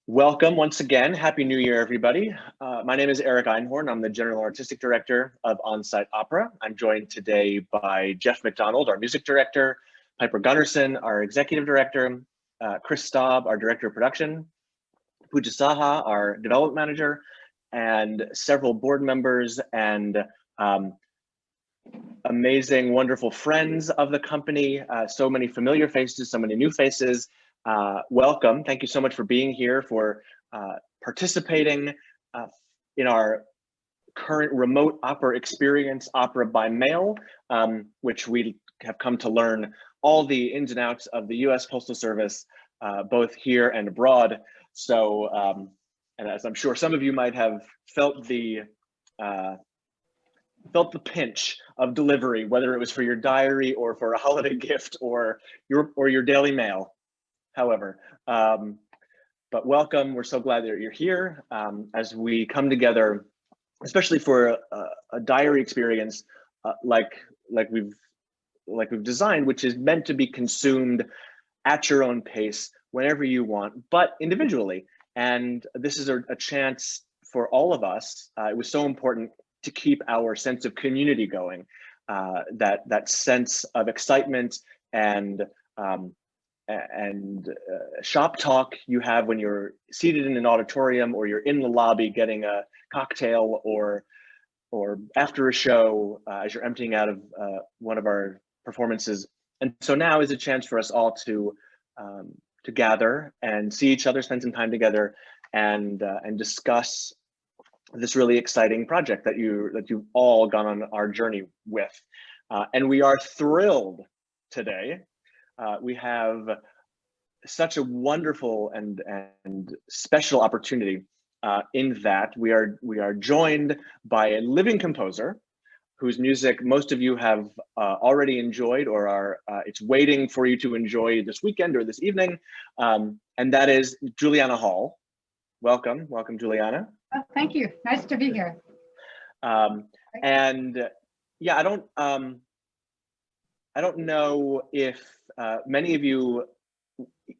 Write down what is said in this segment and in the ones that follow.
Welcome once again. Happy New Year, everybody. My name is Eric Einhorn. I'm the General Artistic Director of On-Site Opera. I'm joined today by Geoff McDonald, our Music Director, Piper Gunnarsson, our Executive Director, Chris Staub, our Director of Production, Pooja Saha, our Development Manager, and several board members and amazing, wonderful friends of the company. So many familiar faces, so many new faces. Welcome. Thank you so much for being here, for participating in our current remote opera experience, Opera by Mail, which we have come to learn all the ins and outs of the US Postal Service, both here and abroad. So, and as I'm sure some of you might have felt the pinch of delivery, whether it was for your diary or for a holiday gift or your daily mail. However, but welcome. We're so glad that you're here as we come together, especially for a diary experience like we've designed, which is meant to be consumed at your own pace, whenever you want, but individually. And this is a chance for all of us. It was so important to keep our sense of community going, that sense of excitement and shop talk you have when you're seated in an auditorium or you're in the lobby getting a cocktail or after a show as you're emptying out of one of our performances. And so now is a chance for us all to gather and see each other, spend some time together, and discuss this really exciting project that you've all gone on our journey with. And we are thrilled today. We have such a wonderful and special opportunity in that we are joined by a living composer whose music most of you have already enjoyed or are it's waiting for you to enjoy this weekend or this evening, and that is Juliana Hall. Welcome, Juliana. Oh, thank you. Nice to be here. And yeah, I don't know if many of you,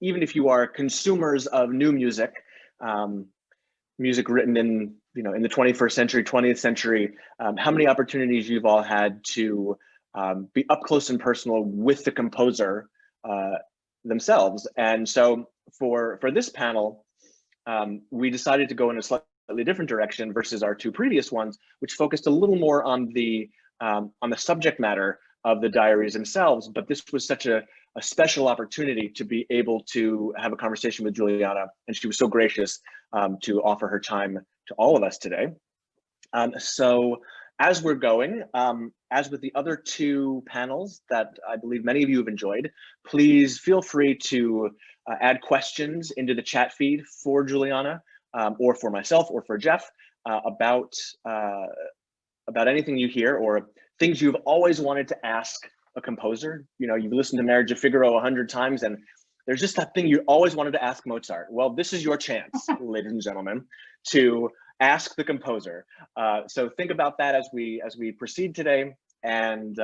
even if you are consumers of new music, music written in the 21st century, 20th century, how many opportunities you've all had to be up close and personal with the composer themselves. And so for this panel, we decided to go in a slightly different direction versus our two previous ones, which focused a little more on the subject matter of the diaries themselves. But this was such a special opportunity to be able to have a conversation with Juliana, and she was so gracious to offer her time to all of us today. So as we're going, as with the other two panels that I believe many of you have enjoyed, please feel free to add questions into the chat feed for Juliana or for myself or for Geoff about anything you hear or things you've always wanted to ask a composer. You've listened to Marriage of Figaro 100 times and there's just that thing you always wanted to ask Mozart. Well, this is your chance, ladies and gentlemen, to ask the composer. So think about that as we proceed today, and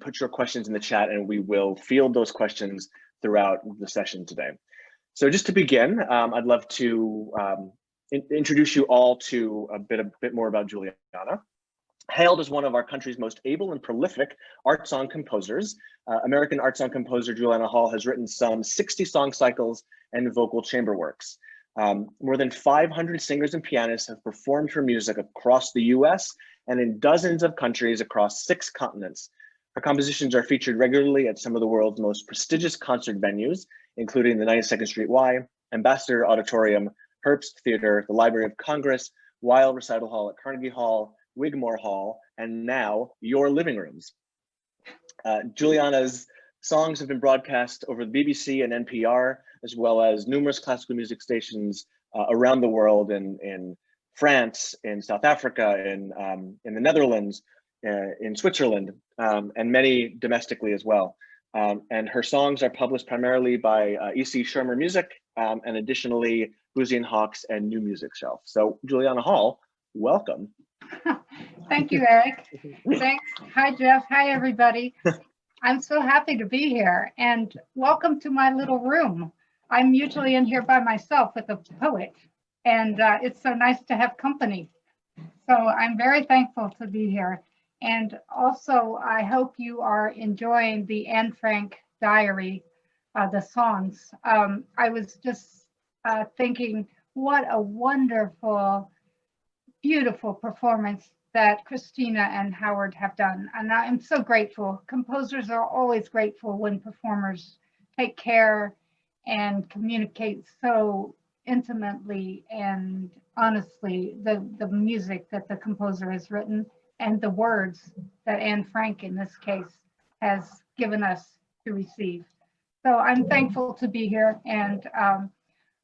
put your questions in the chat, and we will field those questions throughout the session today. So just to begin, I'd love to introduce you all to a bit more about Juliana. Hailed as one of our country's most able and prolific art song composers, American art song composer Juliana Hall has written some 60 song cycles and vocal chamber works. More than 500 singers and pianists have performed her music across the US and in dozens of countries across 6 continents. Her compositions are featured regularly at some of the world's most prestigious concert venues, including the 92nd Street Y, Ambassador Auditorium, Herbst Theater, the Library of Congress, Weill Recital Hall at Carnegie Hall, Wigmore Hall, and now your living rooms. Juliana's songs have been broadcast over the BBC and NPR, as well as numerous classical music stations around the world, in France, in South Africa, in the Netherlands, in Switzerland, and many domestically as well. And her songs are published primarily by E.C. Schirmer Music, and additionally Boosey and Hawkes and New Music Shelf. So Juliana Hall, welcome. Thank you, Eric. Thanks. Hi, Geoff. Hi, everybody. I'm so happy to be here, and welcome to my little room. I'm usually in here by myself with a poet, and it's so nice to have company. So I'm very thankful to be here. And also, I hope you are enjoying the Anne Frank diary, the songs. I was just thinking, what a wonderful, beautiful performance that Christina and Howard have done. And I'm so grateful. Composers are always grateful when performers take care and communicate so intimately and honestly the music that the composer has written and the words that Anne Frank in this case has given us to receive. So I'm thankful to be here, and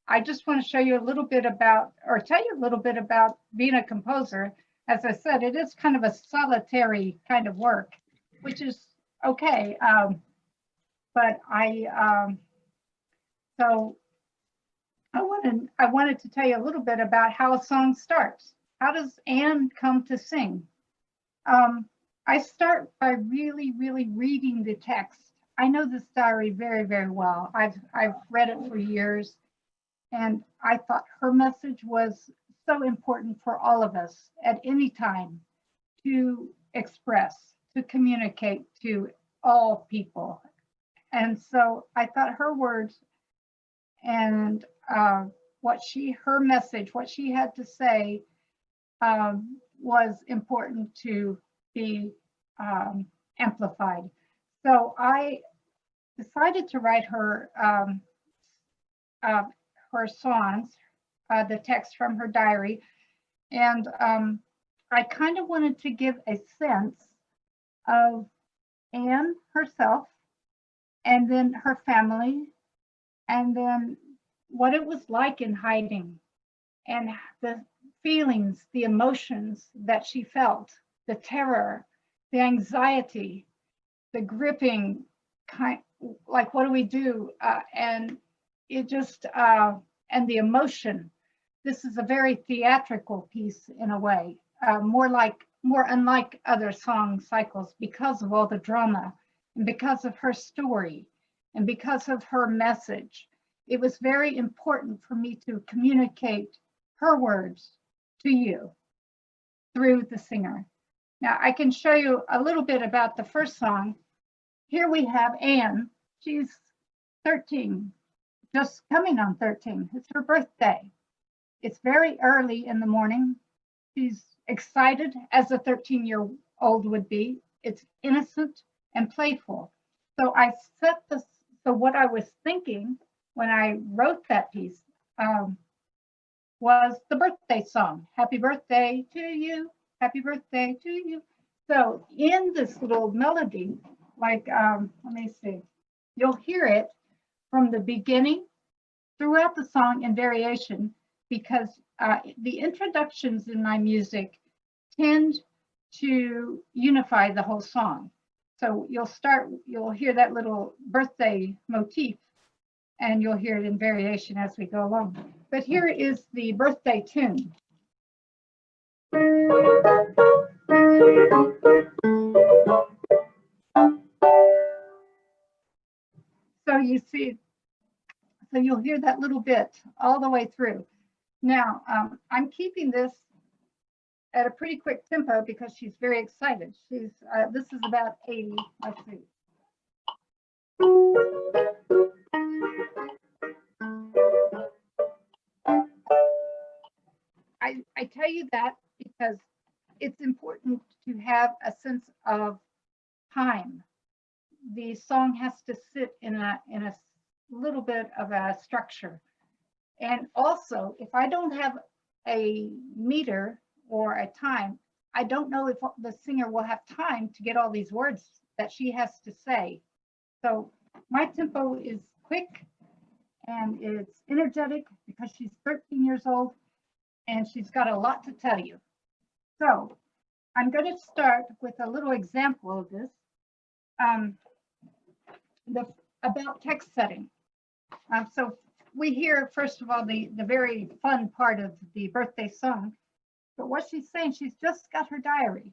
I just want to show you a little bit about, or tell you a little bit about being a composer. As I said, it is kind of a solitary kind of work, which is okay. But so I wanted to tell you a little bit about how a song starts. How does Anne come to sing? I start by really reading the text. I know this diary very, very well. I've read it for years, and I thought her message was so important for all of us at any time to express, to communicate to all people. And so I thought her words and her message, what she had to say was important to be amplified. So I decided to write her songs, the text from her diary. And I kind of wanted to give a sense of Anne herself, and then her family, and then what it was like in hiding, and the feelings, the emotions that she felt, the terror, the anxiety, the gripping kind, like, what do we do? And it just, and the emotion. This is a very theatrical piece in a way, more unlike other song cycles because of all the drama and because of her story and because of her message. It was very important for me to communicate her words to you through the singer. Now I can show you a little bit about the first song. Here we have Anne. She's 13, just coming on 13. It's her birthday. It's very early in the morning. She's excited, as a 13-year-old would be. It's innocent and playful. So I set this, so what I was thinking when I wrote that piece was the birthday song. Happy birthday to you, happy birthday to you. So in this little melody, like, let me see, you'll hear it from the beginning throughout the song in variation, because the introductions in my music tend to unify the whole song. So you'll hear that little birthday motif, and you'll hear it in variation as we go along. But here is the birthday tune. So you see, so you'll hear that little bit all the way through. Now, I'm keeping this at a pretty quick tempo because she's very excited. She's this is about 80. Let's see. I tell you that because it's important to have a sense of time. The song has to sit in a little bit of a structure. And also, if I don't have a meter or a time, I don't know if the singer will have time to get all these words that she has to say. So my tempo is quick and it's energetic because she's 13 years old and she's got a lot to tell you. So I'm going to start with a little example of this. About text setting. So we hear, first of all, the very fun part of the birthday song, but what she's saying, she's just got her diary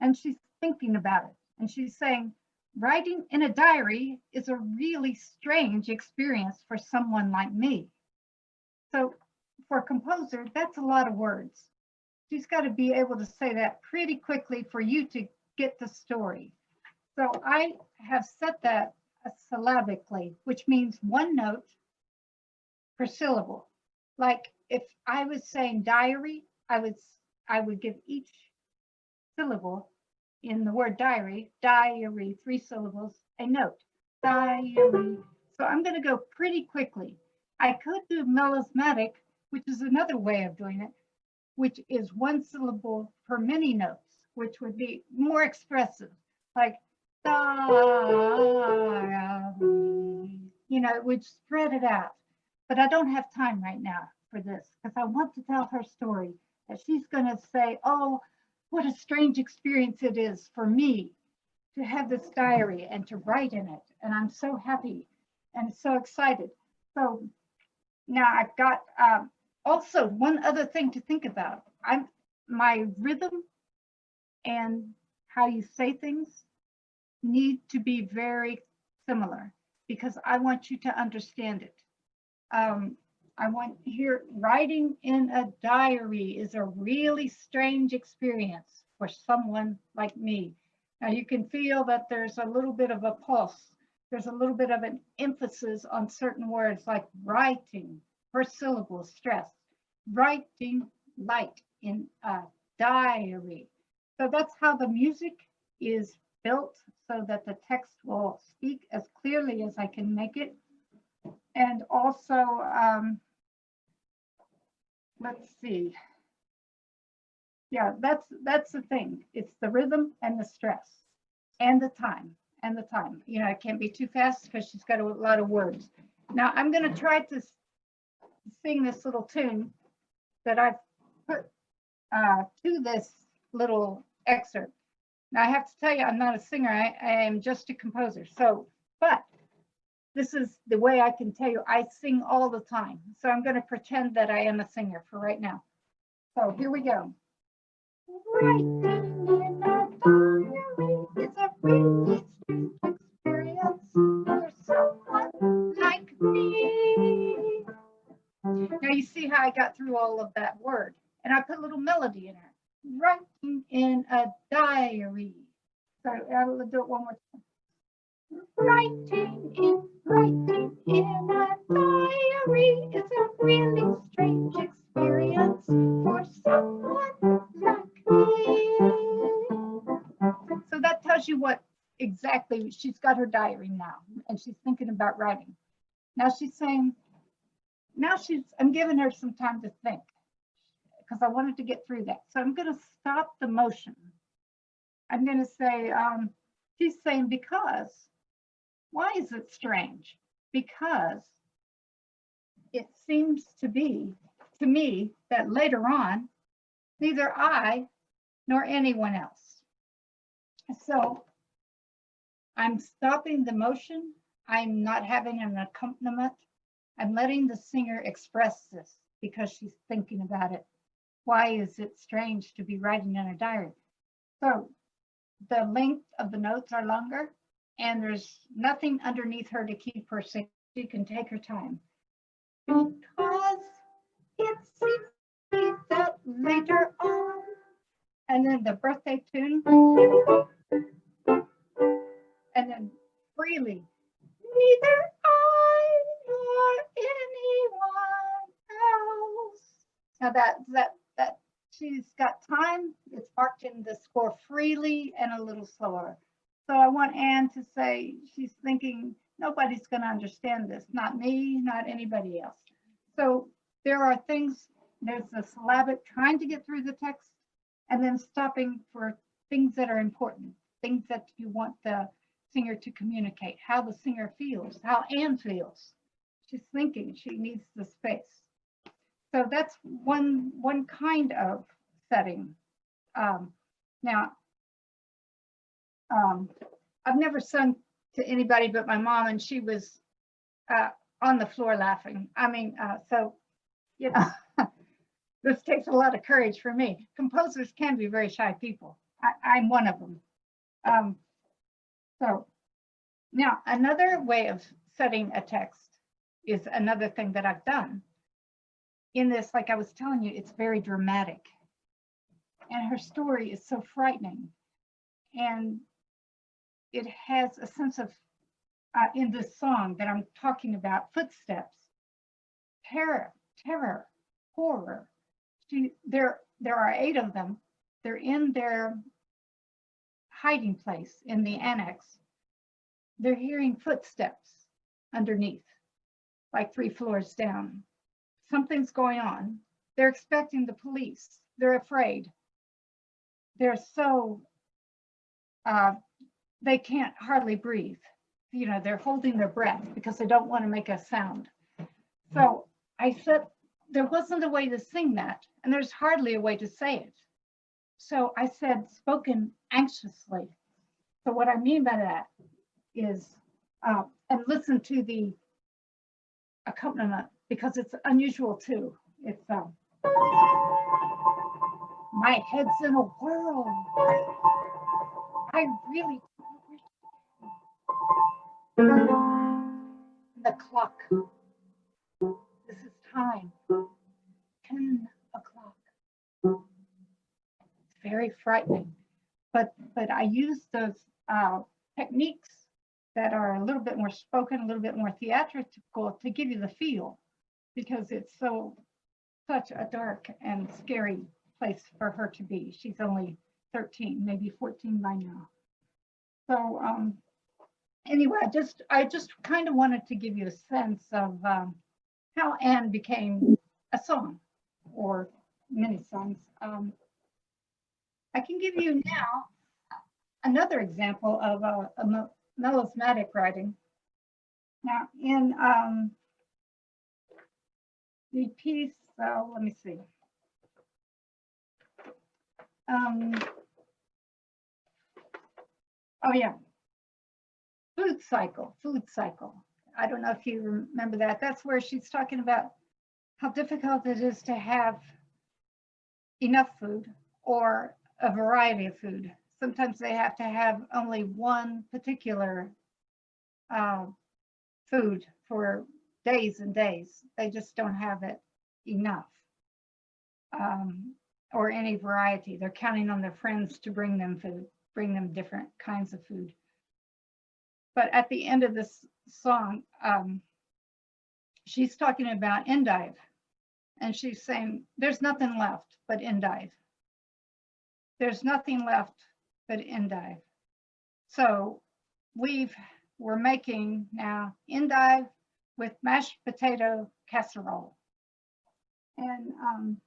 and she's thinking about it. And she's saying, writing in a diary is a really strange experience for someone like me. So for a composer, that's a lot of words. She's got to be able to say that pretty quickly for you to get the story. So I have set that syllabically, which means one note per syllable. Like if I was saying diary, I would give each syllable in the word diary, 3 syllables, a note, diary. So I'm going to go pretty quickly. I could do melismatic, which is another way of doing it, which is 1 syllable per many notes, which would be more expressive, like diary. You know, it would spread it out. But I don't have time right now for this because I want to tell her story that she's going to say, oh, what a strange experience it is for me to have this diary and to write in it. And I'm so happy and so excited. So now I've got also one other thing to think about. My rhythm and how you say things need to be very similar because I want you to understand it. I want here, writing in a diary is a really strange experience for someone like me. Now you can feel that there's a little bit of a pulse. There's a little bit of an emphasis on certain words like writing, first syllable stress, writing light in a diary. So that's how the music is built so that the text will speak as clearly as I can make it. And also, let's see. Yeah, that's the thing. It's the rhythm and the stress and the time You know, it can't be too fast because she's got a lot of words. Now I'm going to try to sing this little tune that I've put to this little excerpt. Now I have to tell you, I'm not a singer. I am just a composer. So, but this is the way I can tell you, I sing all the time. So I'm going to pretend that I am a singer for right now. So here we go. Writing in a diary is a really strange experience for someone like me. Now you see how I got through all of that word, and I put a little melody in it. Writing in a diary. So I'll do it one more time. Writing in a diary is a really strange experience for someone like me. So that tells you what exactly, she's got her diary now and she's thinking about writing. Now she's saying, I'm giving her some time to think because I wanted to get through that. So I'm going to stop the motion. I'm going to say, she's saying because. Why is it strange? Because it seems to be, to me, that later on, neither I nor anyone else. So I'm stopping the motion. I'm not having an accompaniment. I'm letting the singer express this because she's thinking about it. Why is it strange to be writing in a diary? So the length of the notes are longer. And there's nothing underneath her to keep her singing. She can take her time. Because it seems that later on, and then the birthday tune, and then freely, neither I nor anyone else. Now that she's got time, it's marked in the score freely and a little slower. So I want Anne to say, she's thinking, nobody's going to understand this, not me, not anybody else. So there are things, there's a syllabic trying to get through the text and then stopping for things that are important, things that you want the singer to communicate, how the singer feels, how Anne feels. She's thinking, she needs the space. So that's one kind of setting. I've never sung to anybody but my mom, and she was on the floor laughing. I mean, so, you know, this takes a lot of courage for me. Composers can be very shy people. I'm one of them. So Now, another way of setting a text is another thing that I've done. In this, like I was telling you, it's very dramatic. And her story is so frightening. And it has a sense of, in this song that I'm talking about, footsteps, terror, horror. There are 8 of them. They're in their hiding place in the annex. They're hearing footsteps underneath, like 3 floors down. Something's going on. They're expecting the police. They're afraid. They're so, they can't hardly breathe. You know, they're holding their breath because they don't want to make a sound. So I said, there wasn't a way to sing that, and there's hardly a way to say it. So I said, spoken anxiously. So what I mean by that is, and listen to the accompaniment, because it's unusual too. It's, my head's in a whirl. I really don't know where to go. The clock. This is time. 10 o'clock. It's very frightening. But I use those techniques that are a little bit more spoken, a little bit more theatrical to give you the feel, because it's such a dark and scary place for her to be. She's only 13, maybe 14 by now. So anyway, I just kind of wanted to give you a sense of how Anne became a song, or many songs. I can give you now another example of a melismatic writing. Now, in the piece, let me see. Oh yeah, food cycle. I don't know if you remember that. That's where she's talking about how difficult it is to have enough food or a variety of food. Sometimes they have to have only one particular food for days and days. They just don't have it enough, or any variety. They're counting on their friends to bring them food, bring them different kinds of food. But at the end of this song, she's talking about endive, and she's saying, there's nothing left but endive. There's nothing left but endive. So we're making now endive with mashed potato casserole. And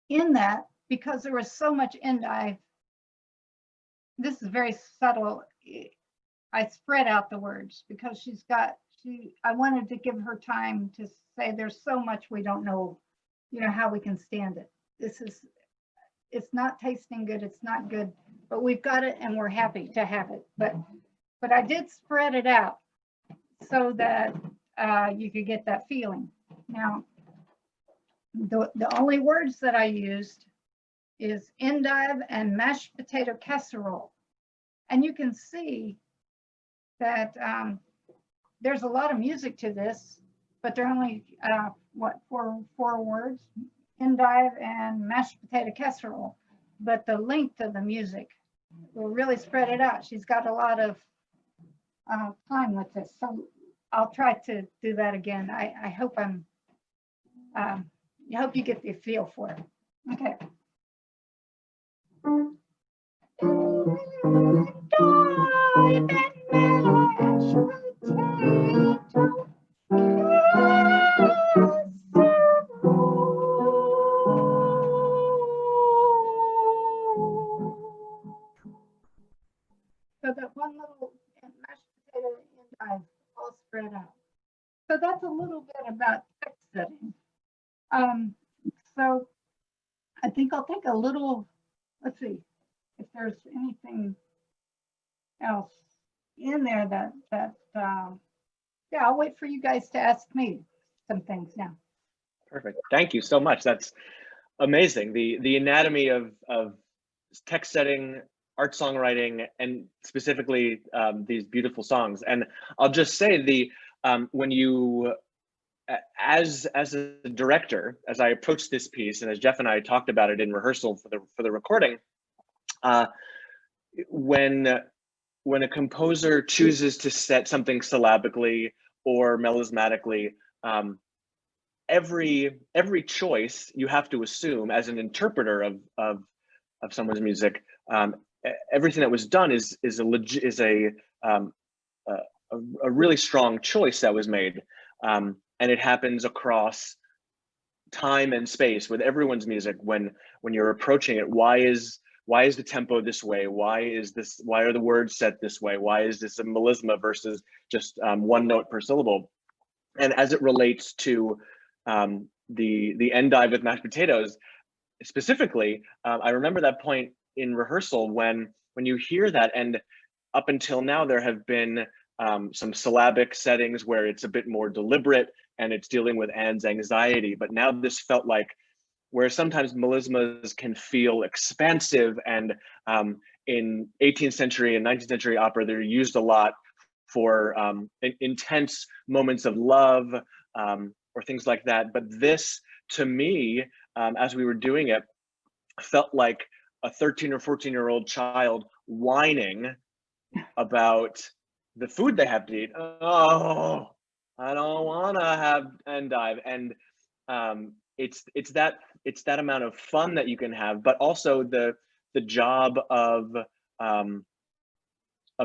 in that, because there was so much endive, this is very subtle. I spread out the words because I wanted to give her time to say there's so much we don't know, how we can stand it. It's not tasting good, it's not good, but we've got it and we're happy to have it. But I did spread it out so that you could get that feeling. Now, the only words that I used is endive and mashed potato casserole. And you can see that there's a lot of music to this, but there are only, four words, endive and mashed potato casserole. But the length of the music will really spread it out. She's got a lot of time with this. So I'll try to do that again. I hope I hope you get the feel for it. Okay. So that one little mashed potato endive all spread out. So that's a little bit about text setting. So I think I'll take a little, let's see if there's anything else in there that yeah, I'll wait for you guys to ask me some things now. Perfect. Thank you so much. That's amazing. The anatomy of text setting, art songwriting, and specifically these beautiful songs. And I'll just say when you, as a director, as I approached this piece, and as Jeff and I talked about it in rehearsal for the recording, when a composer chooses to set something syllabically or melismatically, every choice you have to assume as an interpreter of someone's music, everything that was done is a really strong choice that was made, and it happens across time and space with everyone's music. When you're approaching it, why is the tempo this way? Why are the words set this way? Why is this a melisma versus just one note per syllable? And as it relates to the endive with mashed potatoes specifically, I remember that point in rehearsal when you hear that, and up until now there have been some syllabic settings where it's a bit more deliberate and it's dealing with Anne's anxiety, but now this felt like, where sometimes melismas can feel expansive, and in 18th century and 19th century opera, they're used a lot for intense moments of love or things like that. But this, to me, as we were doing it, felt like a 13 or 14-year-old child whining about the food they have to eat. Oh, I don't want to have endive. And it's that amount of fun that you can have, but also the job of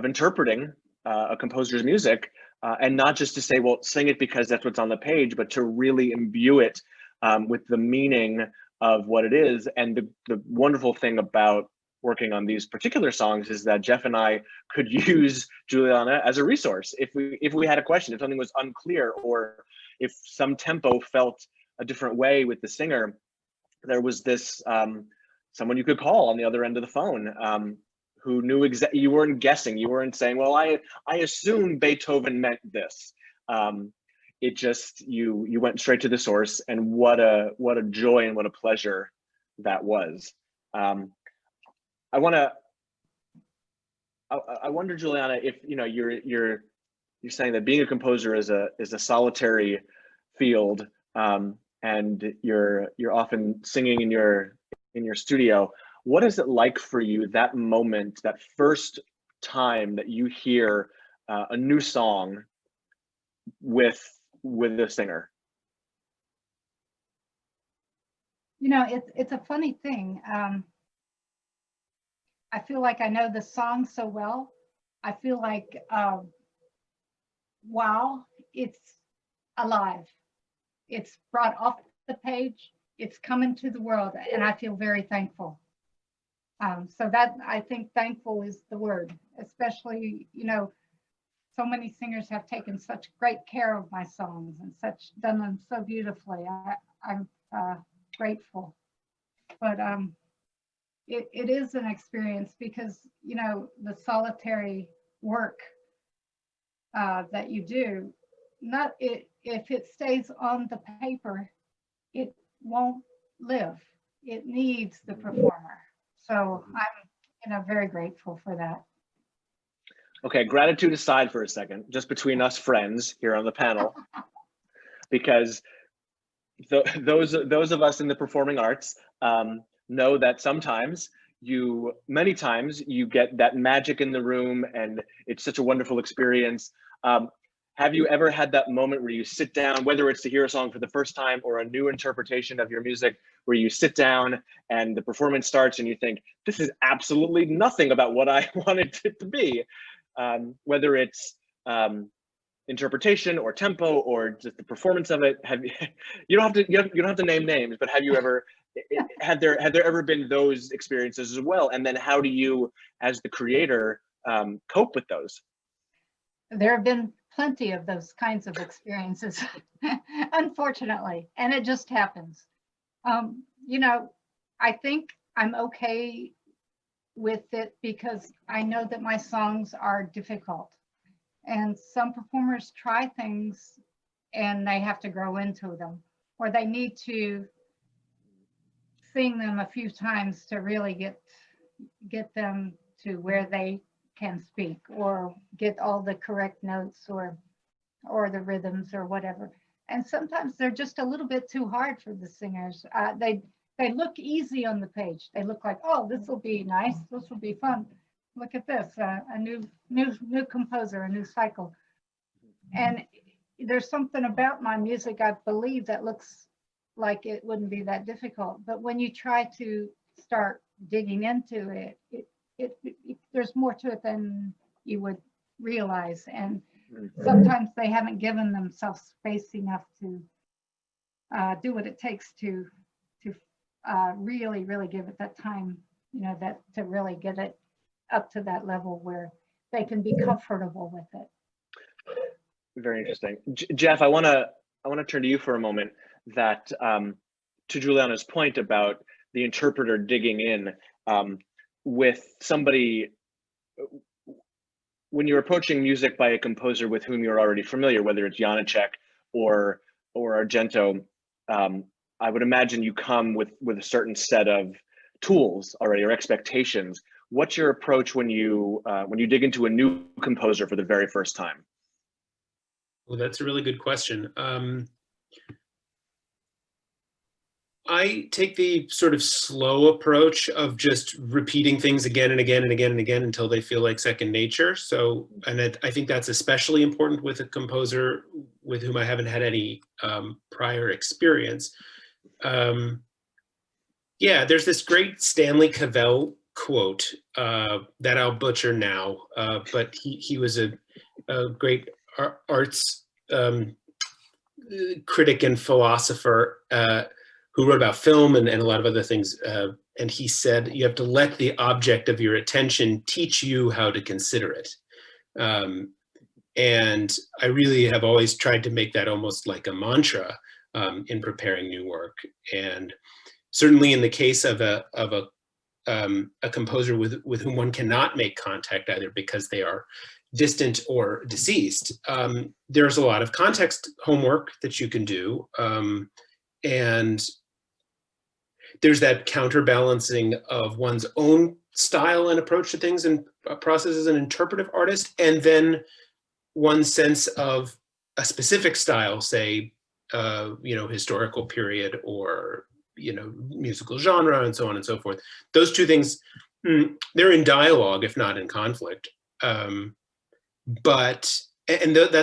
interpreting a composer's music, and not just to say, well, sing it because that's what's on the page, but to really imbue it with the meaning of what it is. And the wonderful thing about working on these particular songs is that Jeff and I could use Juliana as a resource if we had a question, if something was unclear, or if some tempo felt a different way with the singer. There was this someone you could call on the other end of the phone, who knew exactly. You weren't guessing. You weren't saying, well, I assume Beethoven meant this. It just, you went straight to the source, and what a joy and what a pleasure that was. I wonder, Juliana, if you're saying that being a composer is a solitary field, and you're often singing in your studio. What is it like for you, that moment, that first time that you hear a new song with a singer? It's a funny thing. I feel like I know the song so well. I feel like, wow, it's alive. It's brought off the page. It's coming to the world, and I feel very thankful. So that, I think thankful is the word, especially, so many singers have taken such great care of my songs and done them so beautifully. I'm grateful. But it is an experience, because, the solitary work that you do, if it stays on the paper, it won't live. It needs the performer. So I'm, very grateful for that. Okay, gratitude aside for a second, just between us friends here on the panel, because those of us in the performing arts know that many times you get that magic in the room, and it's such a wonderful experience. Have you ever had that moment where you sit down, whether it's to hear a song for the first time or a new interpretation of your music, where you sit down and the performance starts and you think, this is absolutely nothing about what I wanted it to be? Whether it's interpretation or tempo or just the performance of it. You don't have to name names, but have you ever had there ever been those experiences as well? And then how do you, as the creator, cope with those? There have been plenty of those kinds of experiences, unfortunately, and it just happens. I think I'm okay with it, because I know that my songs are difficult, and some performers try things and they have to grow into them, or they need to sing them a few times to really get them to where they can speak or get all the correct notes or the rhythms or whatever. And sometimes they're just a little bit too hard for the singers. They look easy on the page. They look like, oh, this will be nice. This will be fun. Look at this, a new composer, a new cycle. And there's something about my music, I believe, that looks like it wouldn't be that difficult. But when you try to start digging into it, there's more to it than you would realize. And sometimes they haven't given themselves space enough to do what it takes to really give it that time, that to really get it up to that level where they can be comfortable with it. Very interesting. Jeff, I want to turn to you for a moment. That to Juliana's point about the interpreter digging in with somebody, when you're approaching music by a composer with whom you're already familiar, whether it's Janacek or Argento, I would imagine you come with a certain set of tools already or expectations. What's your approach when you dig into a new composer for the very first time? Well, that's a really good question. I take the sort of slow approach of just repeating things again and again and again and again until they feel like second nature. So, and I think that's especially important with a composer with whom I haven't had any prior experience. Yeah, there's this great Stanley Cavell quote that I'll butcher now, but he was a great arts critic and philosopher who wrote about film and a lot of other things. And he said, you have to let the object of your attention teach you how to consider it. And I really have always tried to make that almost like a mantra in preparing new work. And certainly in the case of a composer with whom one cannot make contact, either because they are distant or deceased, there's a lot of context homework that you can do. And there's that counterbalancing of one's own style and approach to things and process as an interpretive artist, and then one's sense of a specific style, say, historical period or, musical genre and so on and so forth. Those two things, they're in dialogue, if not in conflict. That's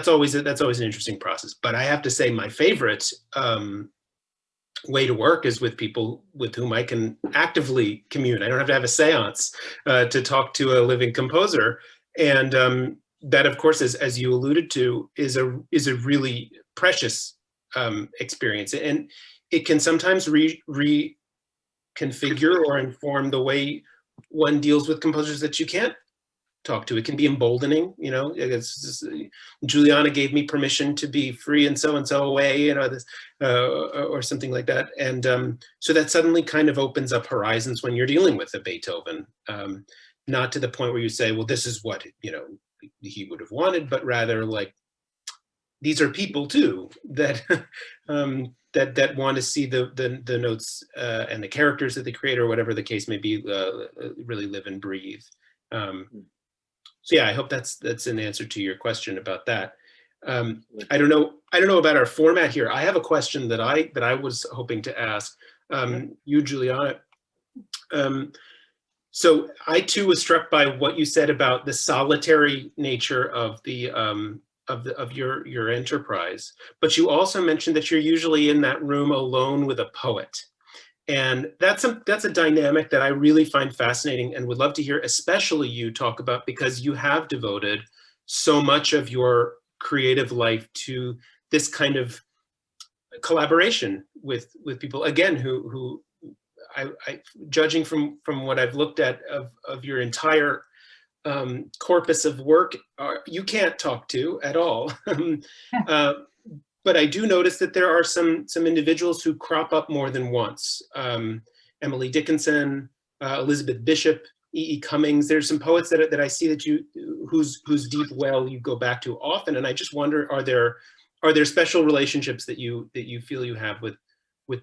always an interesting process. But I have to say my favorite way to work is with people with whom I can actively commune. I don't have to have a seance to talk to a living composer. And that, of course, as you alluded to, is a really precious experience. And it can sometimes reconfigure or inform the way one deals with composers that you can't talk to. It can be emboldening, Juliana gave me permission to be free in so-and-so way, or something like that. And so that suddenly kind of opens up horizons when you're dealing with a Beethoven, not to the point where you say, well, this is what, he would have wanted, but rather like, these are people too, that that want to see the notes and the characters that they create, or whatever the case may be, really live and breathe. So yeah, I hope that's an answer to your question about that. I don't know about our format here. I have a question that I was hoping to ask you, Juliana. So I too was struck by what you said about the solitary nature of your enterprise, but you also mentioned that you're usually in that room alone with a poet. And that's a dynamic that I really find fascinating and would love to hear, especially you talk about, because you have devoted so much of your creative life to this kind of collaboration with people, again, who I judging from what I've looked at of your entire corpus of work, you can't talk to at all. But I do notice that there are some individuals who crop up more than once. Emily Dickinson, Elizabeth Bishop, E.E. Cummings. There's some poets that I see that whose deep well you go back to often. And I just wonder, are there special relationships that you feel you have with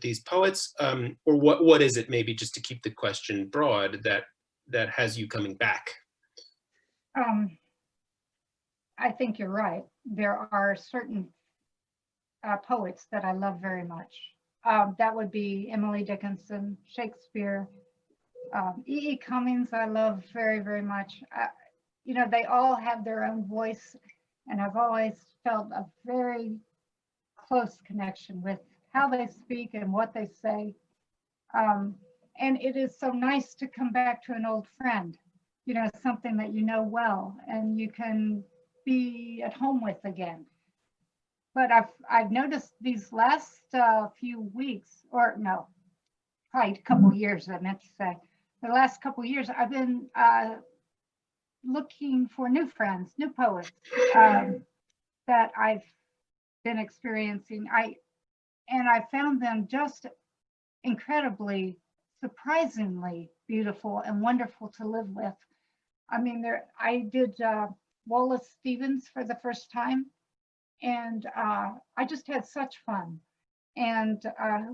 these poets, or what is it, maybe just to keep the question broad, that has you coming back I think you're right. There are certain poets that I love very much. That would be Emily Dickinson, Shakespeare, E. E. Cummings. I love very, very much. You know, they all have their own voice, and I've always felt a very close connection with how they speak and what they say. And it is so nice to come back to an old friend, you know, something that you know well and you can be at home with again. But I've noticed these last few weeks, or no, probably a couple of years, I meant to say, the last couple of years, I've been looking for new friends, new poets that I've been experiencing. I found them just incredibly, surprisingly beautiful and wonderful to live with. I mean, I did Wallace Stevens for the first time, and I just had such fun. And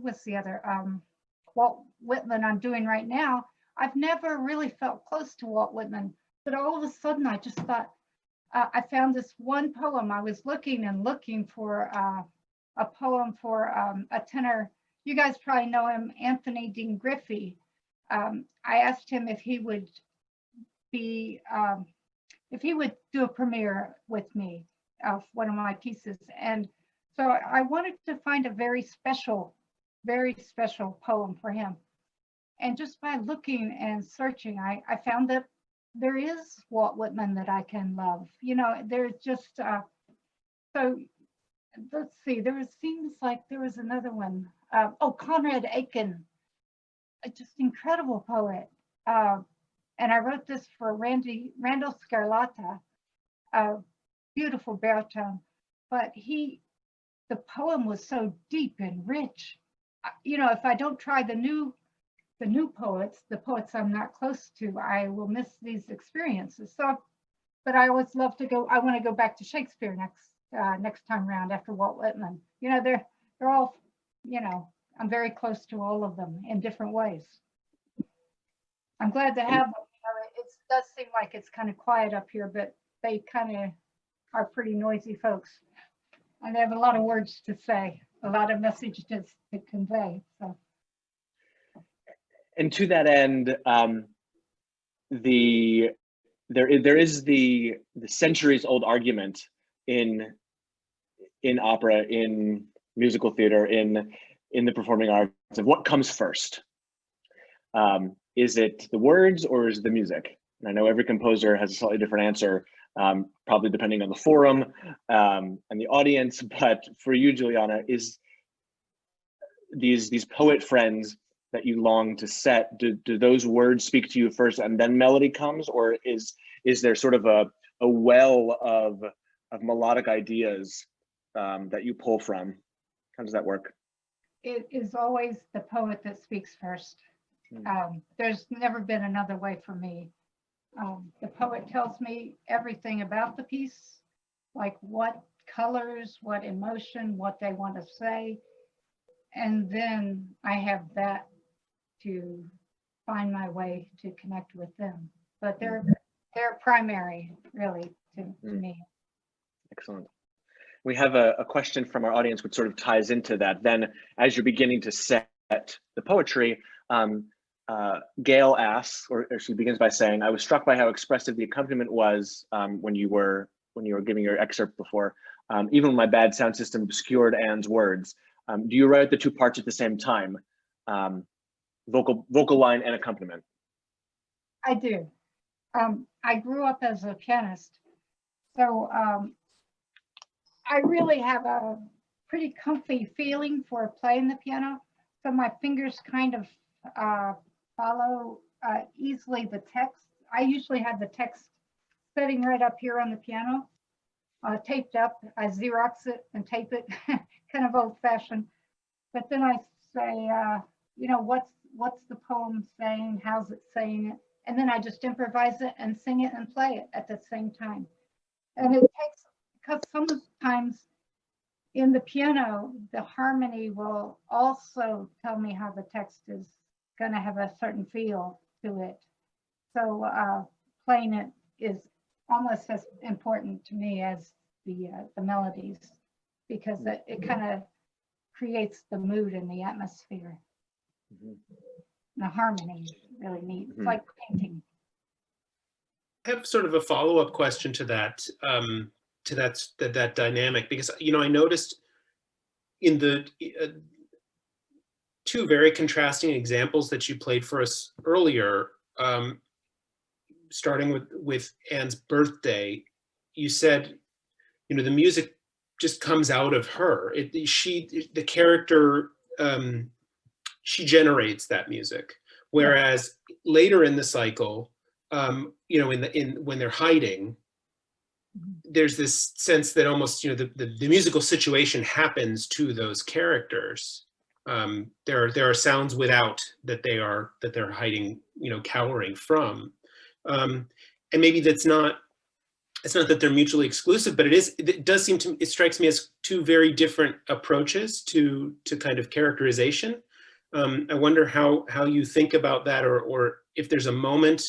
what's the other? Walt Whitman I'm doing right now. I've never really felt close to Walt Whitman, but all of a sudden I just thought, I found this one poem. I was looking and looking for a poem for a tenor. You guys probably know him, Anthony Dean Griffey. I asked him if he would be, if he would do a premiere with me of one of my pieces. And so I wanted to find a very special poem for him. And just by looking and searching, I found that there is Walt Whitman that I can love. You know, there's just, so let's see, seems like there was another one. Conrad Aiken, just incredible poet. And I wrote this for Randall Scarlata, a beautiful baritone, but the poem was so deep and rich. You know, if I don't try the new poets, the poets I'm not close to, I will miss these experiences. So, but I always love to go. I want to go back to Shakespeare next time around after Walt Whitman. You know, they're all, you know, I'm very close to all of them in different ways. I'm glad to have them. You know, it does seem like it's kind of quiet up here, but they kind of are pretty noisy folks, and they have a lot of words to say, a lot of messages to convey. So. And to that end, there is the centuries old argument in opera, in musical theater, in the performing arts of what comes first. Is it the words or is it the music? And I know every composer has a slightly different answer, probably depending on the forum and the audience. But for you, Juliana, is these poet friends that you long to set, do those words speak to you first and then melody comes, or is there sort of a well of melodic ideas that you pull from? How does that work? It is always the poet that speaks first. There's never been another way for me. The poet tells me everything about the piece, like what colors, what emotion, what they want to say. And then I have that to find my way to connect with them. But they're primary, really, to me. Excellent. We have a question from our audience which sort of ties into that. Then as you're beginning to set the poetry, Gail asks, or she begins by saying, I was struck by how expressive the accompaniment was when you were giving your excerpt before. Even when my bad sound system obscured Anne's words. Do you write the two parts at the same time? Vocal line and accompaniment? I do. I grew up as a pianist, so I really have a pretty comfy feeling for playing the piano. So my fingers kind of follow easily the text. I usually have the text sitting right up here on the piano, taped up. I Xerox it and tape it, kind of old fashioned. But then I say, you know, what's the poem saying? How's it saying it? And then I just improvise it and sing it and play it at the same time. And it takes, because sometimes in the piano, the harmony will also tell me how the text is going to have a certain feel to it. So playing it is almost as important to me as the melodies, because it kind of creates the mood and the atmosphere. Mhm. The harmony is really neat. It's like painting. I have sort of a follow-up question to that, that dynamic, because, you know, I noticed in the two very contrasting examples that you played for us earlier, starting with Anne's birthday, you said, you know, the music just comes out of her. The character, she generates that music. Whereas later in the cycle, you know, when they're hiding, there's this sense that almost, you know, the musical situation happens to those characters. There are sounds without that they're hiding, you know, cowering from, and maybe it's not that they're mutually exclusive, but it strikes me as two very different approaches to kind of characterization. I wonder how you think about that, or if there's a moment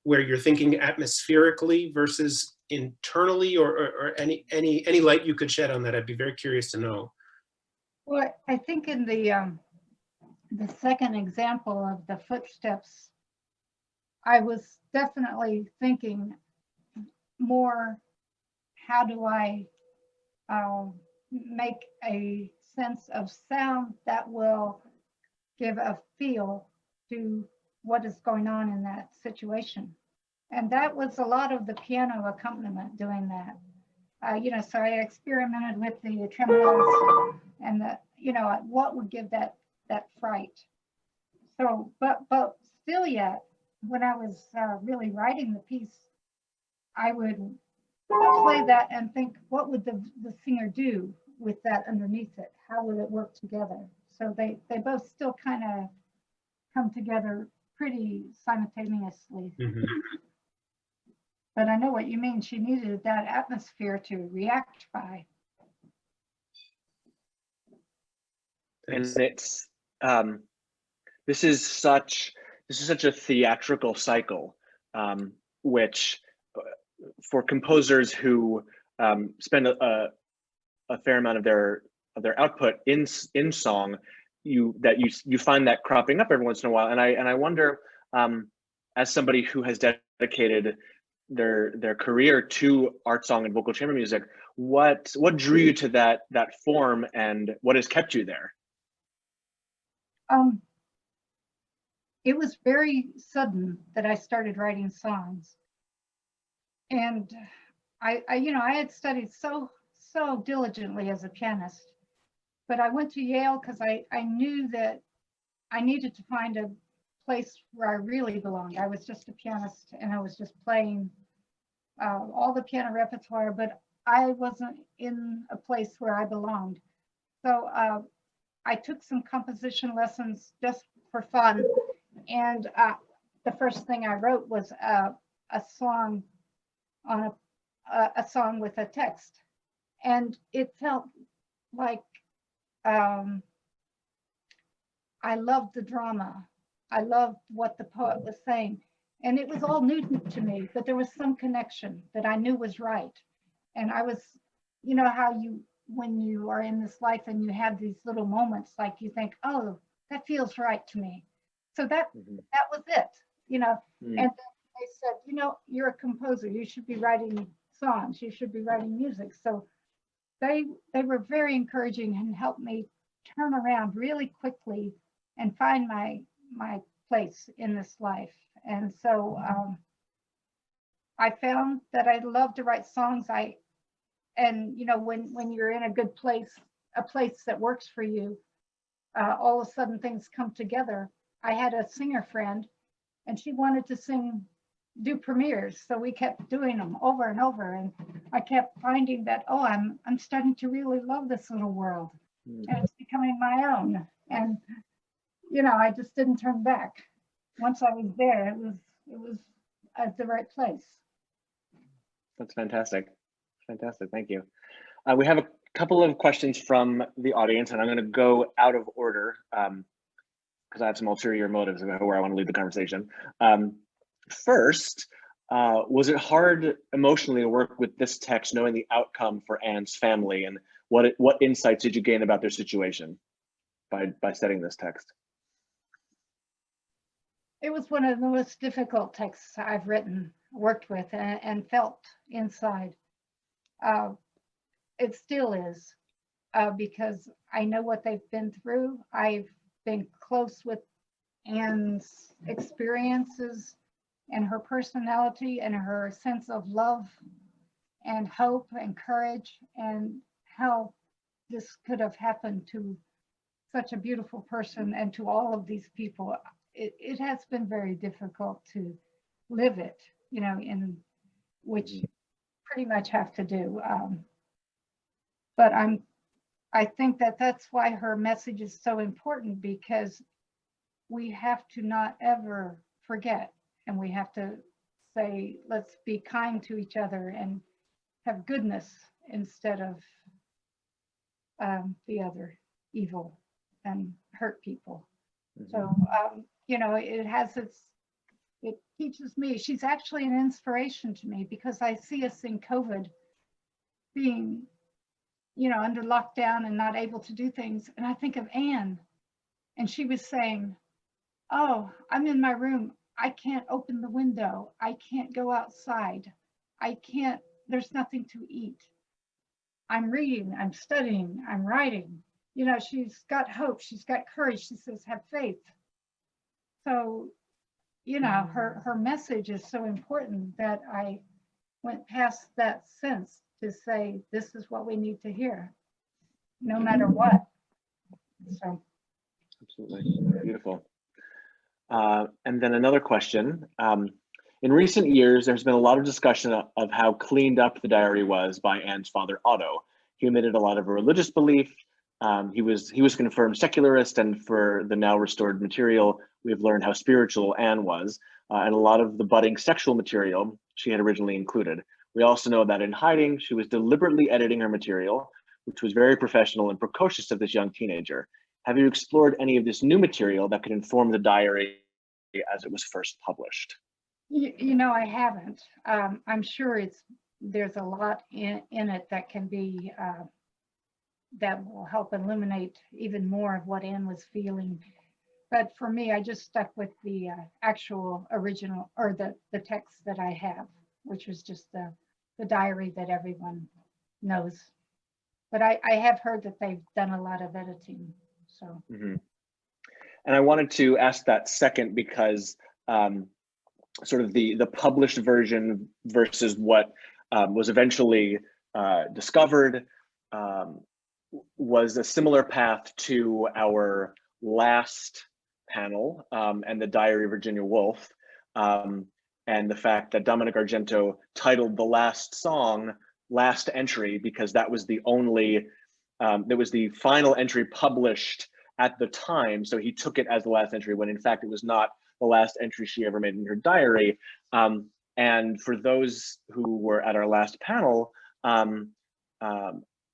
where you're thinking atmospherically versus internally, or any light you could shed on that. I'd be very curious to know. Well, I think in the second example of the footsteps, I was definitely thinking more, how do I make a sense of sound that will give a feel to what is going on in that situation. And that was a lot of the piano accompaniment doing that. You know, so I experimented with the tremolos and you know, what would give that fright. So, but still yet, when I was really writing the piece, I would play that and think, what would the singer do with that underneath it? How would it work together? So they both still kind of come together pretty simultaneously. Mm-hmm. But I know what you mean. She needed that atmosphere to react by. And it's this is such a theatrical cycle, which for composers who spend a fair amount of their output in song, you find that cropping up every once in a while. And I wonder, as somebody who has dedicated their career to art song and vocal chamber music, what drew you to that form, and what has kept you there? It was very sudden that I started writing songs, and I you know, I had studied so diligently as a pianist, but I went to Yale because I knew that I needed to find a place where I really belonged. I was just a pianist and I was just playing all the piano repertoire, but I wasn't in a place where I belonged. So I took some composition lessons just for fun, and the first thing I wrote was a song on a song with a text, and it felt like I loved the drama. I loved what the poet was saying, and it was all new to me, but there was some connection that I knew was right. And I was, you know, how when you are in this life and you have these little moments, like you think, oh, that feels right to me. So that was it, you know. And then they said, you know, you're a composer, you should be writing songs, you should be writing music. So they were very encouraging and helped me turn around really quickly and find my place in this life. And so I found that I love to write songs. And you know, when you're in a good place, a place that works for you, all of a sudden things come together. I had a singer friend, and she wanted to do premieres, so we kept doing them over and over. And I kept finding that, oh, I'm starting to really love this little world, and it's becoming my own. And you know, I just didn't turn back. Once I was there, it was at the right place. That's fantastic. Fantastic, thank you. We have a couple of questions from the audience, and I'm going to go out of order because I have some ulterior motives about where I want to lead the conversation. First, Was it hard emotionally to work with this text, knowing the outcome for Anne's family, and what insights did you gain about their situation by studying this text? It was one of the most difficult texts I've written, worked with, and felt inside. It still is, because I know what they've been through. I've been close with Anne's experiences and her personality and her sense of love and hope and courage, and how this could have happened to such a beautiful person and to all of these people. It has been very difficult to live it, you know, in which you pretty much have to do. But I think that that's why her message is so important, because we have to not ever forget, and we have to say, let's be kind to each other and have goodness instead of the other evil and hurt people. So, you know, it teaches me. She's actually an inspiration to me, because I see us in COVID being, you know, under lockdown and not able to do things. And I think of Anne, and she was saying, oh, I'm in my room. I can't open the window. I can't go outside. There's nothing to eat. I'm reading, I'm studying, I'm writing. You know, she's got hope, she's got courage. She says, have faith. So, you know, her message is so important that I went past that sense to say, this is what we need to hear, no matter what. So. Absolutely, beautiful. And then another question. In recent years, there's been a lot of discussion of how cleaned up the diary was by Anne's father, Otto. He omitted a lot of religious belief. He was confirmed secularist, and for the now restored material, we've learned how spiritual Anne was, and a lot of the budding sexual material she had originally included. We also know that in hiding, she was deliberately editing her material, which was very professional and precocious of this young teenager. Have you explored any of this new material that could inform the diary as it was first published? You know, I haven't. I'm sure there's a lot in it that can be, that will help illuminate even more of what Anne was feeling. But for me, I just stuck with the actual original, or the text that I have, which was just the diary that everyone knows. But I have heard that they've done a lot of editing, so. And I wanted to ask that second, because sort of the published version versus what was eventually discovered was a similar path to our last panel and the Diary of Virginia Woolf, and the fact that Dominic Argento titled the last song last entry because that was the only, that was the final entry published at the time. So he took it as the last entry when in fact it was not the last entry she ever made in her diary. And for those who were at our last panel,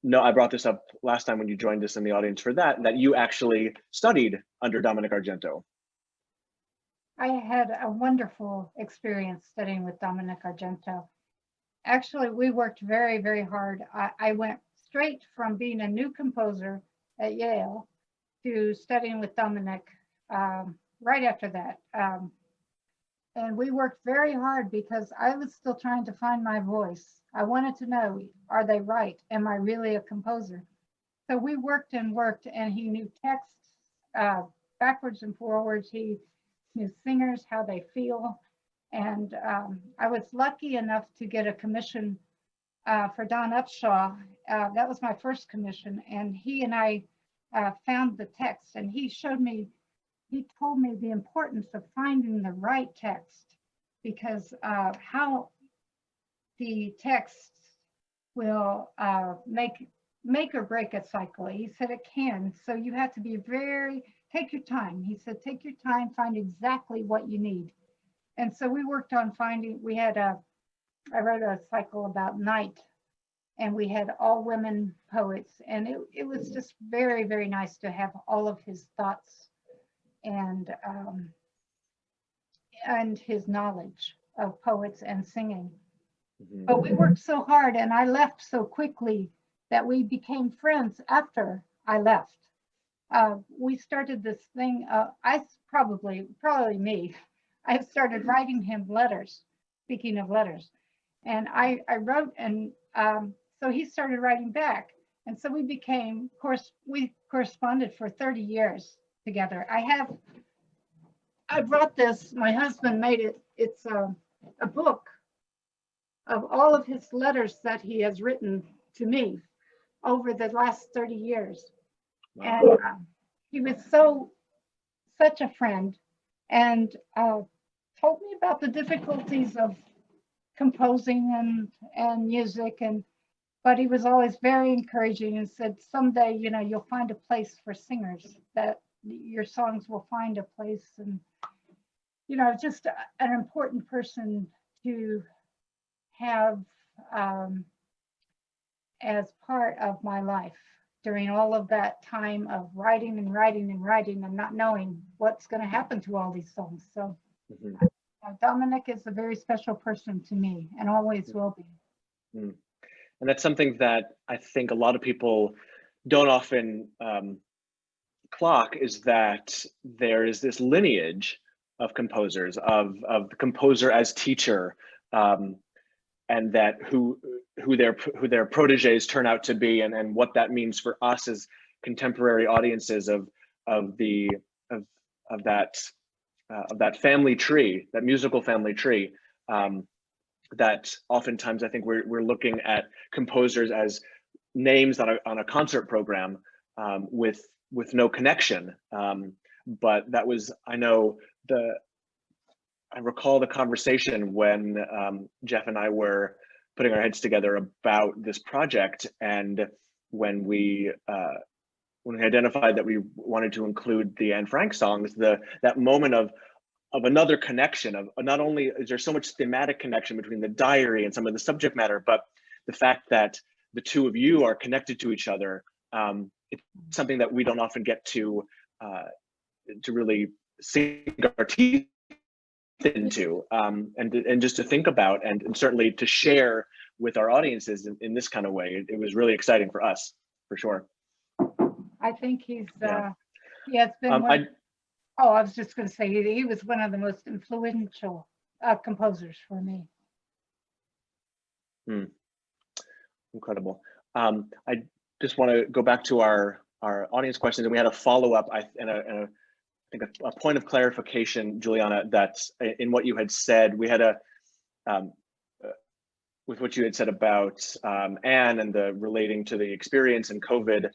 no, I brought this up last time when you joined us in the audience for that you actually studied under Dominic Argento. I had a wonderful experience studying with Dominic Argento. Actually, we worked very, very hard. I went straight from being a new composer at Yale to studying with Dominic right after that. And we worked very hard because I was still trying to find my voice. I wanted to know, are they right? Am I really a composer? So we worked and worked, and he knew texts backwards and forwards. He knew singers, how they feel. And I was lucky enough to get a commission for Don Upshaw. That was my first commission. And he and I found the text, and he showed me, he told me the importance of finding the right text, because how the text will make or break a cycle. He said it can. So you have to be take your time. He said, take your time, find exactly what you need. And so we worked on finding, I wrote a cycle about night, and we had all women poets. And it was just very, very nice to have all of his thoughts and his knowledge. of poets and singing. Mhm. But we worked so hard, and I left so quickly that we became friends after I left. We started this thing. Probably me. I started writing him letters. Speaking of letters, and I wrote, and so he started writing back, and so we became. Of course, we corresponded for 30 years together. I brought this. My husband made it. It's a book of all of his letters that he has written to me over the last 30 years. Wow. And he was such a friend, and told me about the difficulties of composing and music, but he was always very encouraging and said, someday, you'll find a place for singers, that your songs will find a place. And, just an important person to have as part of my life during all of that time of writing and writing and writing and not knowing what's going to happen to all these songs. So Mhm. Dominic is a very special person to me and always will be. Mm. And that's something that I think a lot of people don't often clock, is that there is this lineage of composers, of the composer as teacher, and that who their proteges turn out to be, and what that means for us as contemporary audiences of that family tree, that musical family tree. That oftentimes I think we're looking at composers as names on a concert program, with no connection. But that was, I recall the conversation when Jeff and I were putting our heads together about this project, and when we identified that we wanted to include the Anne Frank songs, that moment of another connection, of not only is there so much thematic connection between the diary and some of the subject matter, but the fact that the two of you are connected to each other. It's something that we don't often get to really sink our teeth into, and just to think about, and certainly to share with our audiences in this kind of way. It was really exciting for us, for sure. I think he has been I was just going to say he was one of the most influential composers for me. Incredible. I just want to go back to our audience questions, and we had a follow-up, I think a point of clarification, Juliana, that's in what you had said. We had with what you had said about Anne and the relating to the experience in COVID.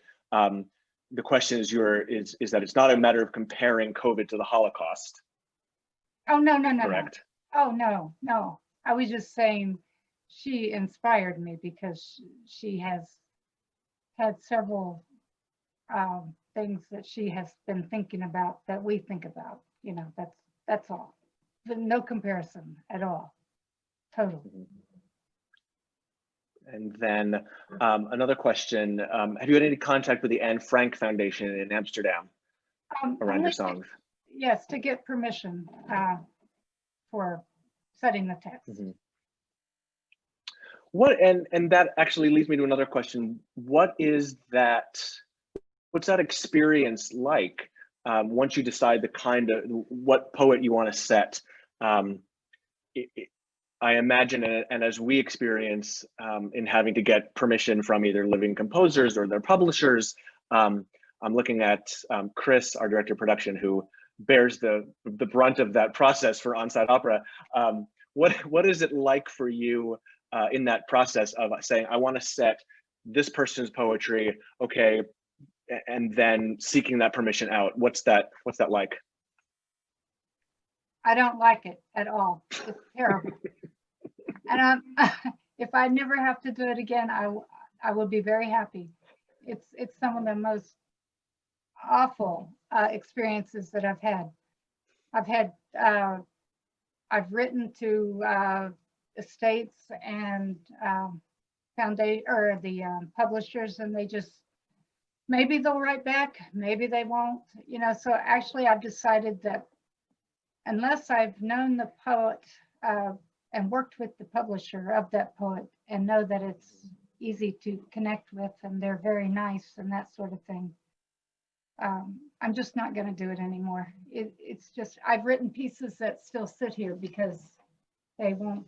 The question is that it's not a matter of comparing COVID to the Holocaust. Oh, no. Correct. Oh, no. I was just saying she inspired me because she has had several things that she has been thinking about that we think about. That's all. No comparison at all. Total. And then another question, have you had any contact with the Anne Frank Foundation in Amsterdam around your songs? Yes, to get permission for setting the text. Mm-hmm. And that actually leads me to another question. What's that experience like once you decide what poet you want to set? I imagine, and as we experience in having to get permission from either living composers or their publishers, I'm looking at Chris, our director of production, who bears the brunt of that process for On-Site Opera. What is it like for you in that process of saying, I want to set this person's poetry, okay, and then seeking that permission out? What's that like? I don't like it at all. It's terrible. And if I never have to do it again, I will be very happy. It's some of the most awful experiences that I've had. I've written to estates and foundation or the publishers, and they just, maybe they'll write back, maybe they won't. So actually, I've decided that unless I've known the poet and worked with the publisher of that poet and know that it's easy to connect with and they're very nice and that sort of thing. I'm just not going to do it anymore. It's just, I've written pieces that still sit here because they won't,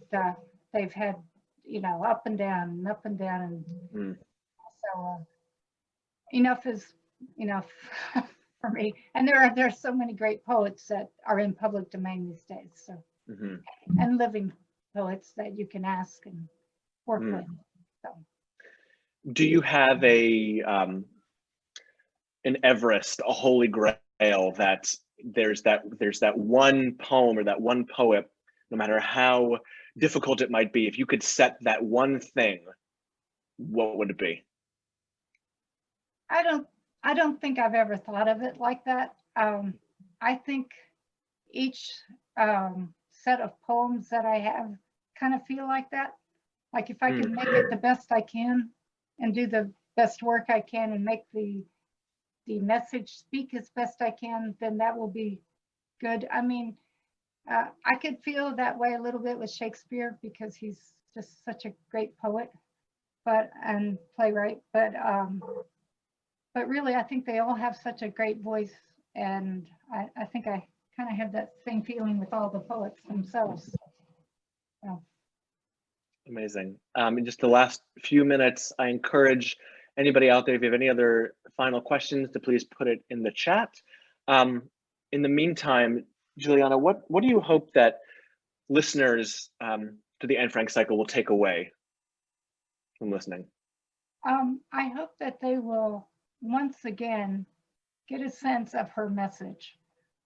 they've had, you know, up and down. And so enough is enough for me. And there's so many great poets that are in public domain these days. So, and living poets that you can ask and work with. So. Do you have an Everest, a holy grail that there's that one poem or that one poet, no matter how difficult it might be, if you could set that one thing, what would it be? I don't think I've ever thought of it like that. I think each set of poems that I have kind of feel like that. Like if I can make it the best I can and do the best work I can and make the message speak as best I can, then that will be good. I mean, I could feel that way a little bit with Shakespeare because he's just such a great poet, and playwright. But really, I think they all have such a great voice, and I think I kind of have that same feeling with all the poets themselves. So. Amazing. In just the last few minutes, I encourage anybody out there, if you have any other final questions, to please put it in the chat. In the meantime, Juliana, what do you hope that listeners to the Anne Frank cycle will take away from listening? I hope that they will once again get a sense of her message.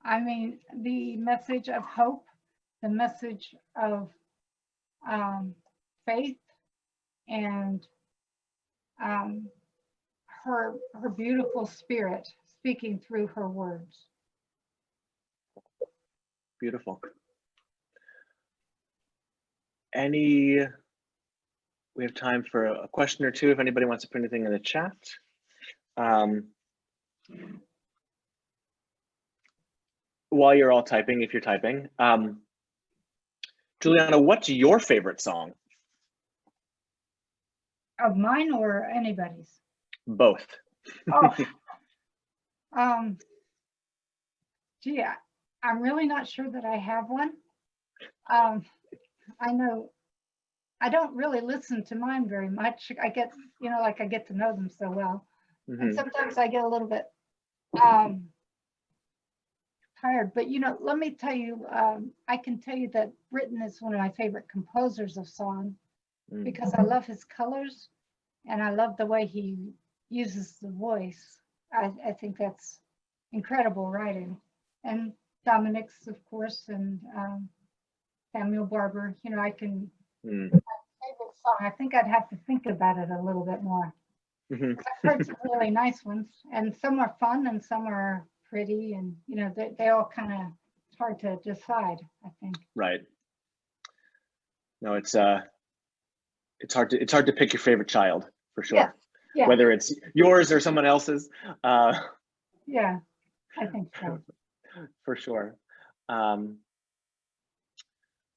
I mean, the message of hope, the message of faith, and her beautiful spirit speaking through her words. Beautiful. We have time for a question or two if anybody wants to put anything in the chat. While you're all typing, if you're typing, Juliana, what's your favorite song? Of mine or anybody's? Both. Oh, gee, I'm really not sure that I have one. I know I don't really listen to mine very much. I get, you know, like I get to know them so well. And sometimes I get a little bit tired, but you know, let me tell you, I can tell you that Britton is one of my favorite composers of song because I love his colors and I love the way he uses the voice. I think that's incredible writing. And Dominic's, of course, and Samuel Barber, you know, I can, my favorite song, I think I'd have to think about it a little bit more. I've heard some really nice ones, and some are fun and some are pretty, and you know, they all kind of, it's hard to decide, I think. Right. No, it's hard to pick your favorite child, for sure. Yeah. Yeah. Whether it's yours or someone else's. Yeah, I think so. For sure.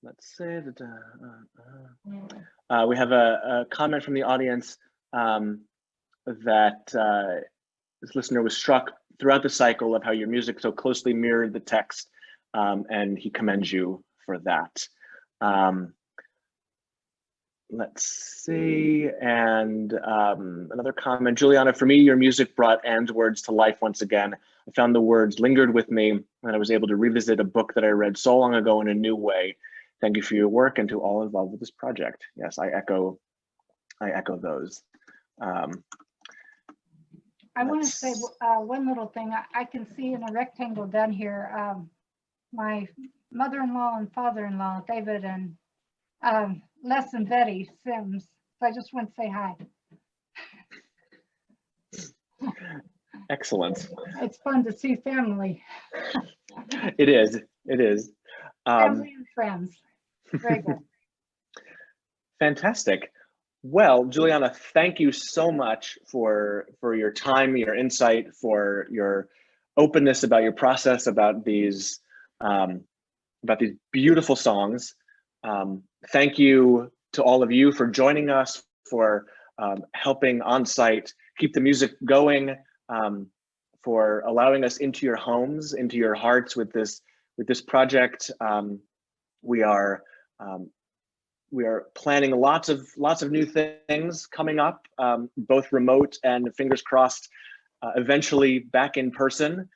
Let's say that we have a comment from the audience that this listener was struck throughout the cycle of how your music so closely mirrored the text, and he commends you for that. Let's see, and another comment. Juliana, for me, your music brought Anne's words to life once again. I found the words lingered with me, and I was able to revisit a book that I read so long ago in a new way. Thank you for your work and to all involved with this project. Yes, I echo those. I want to say one little thing. I can see in a rectangle down here, my mother-in-law and father-in-law, David and Les and Betty Sims. So I just want to say hi. Excellent. It's fun to see family. It is. It is. Family and friends. Very good. Fantastic. Well, Juliana, thank you so much for your time, your insight, for your openness about your process, about these beautiful songs. Thank you to all of you for joining us, for helping on site keep the music going, for allowing us into your homes, into your hearts with this project. We are planning lots of new things coming up, both remote and, fingers crossed, eventually back in person.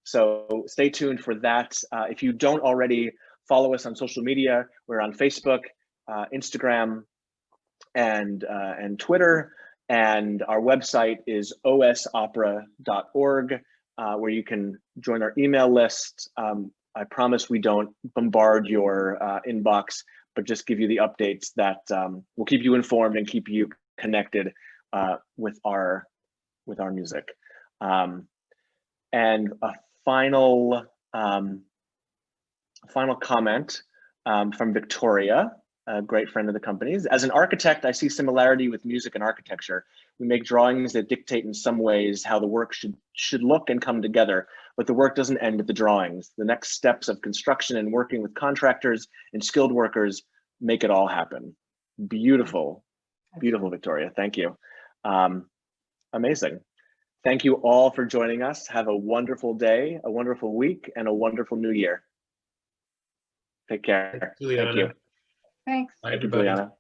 So stay tuned for that. If you don't already follow us on social media, we're on Facebook, Instagram, and Twitter, and our website is osopera.org, where you can join our email list. I promise we don't bombard your inbox, but just give you the updates that will keep you informed and keep you connected with our music. And a final comment from Victoria, a great friend of the company's. As an architect, I see similarity with music and architecture. We make drawings that dictate in some ways how the work should look and come together, but the work doesn't end at the drawings. The next steps of construction and working with contractors and skilled workers make it all happen. Beautiful, beautiful, Victoria. Thank you. Amazing. Thank you all for joining us. Have a wonderful day, a wonderful week, and a wonderful new year. Take care. Juliana. Thanks. Bye, Thank you, everybody. Juliana.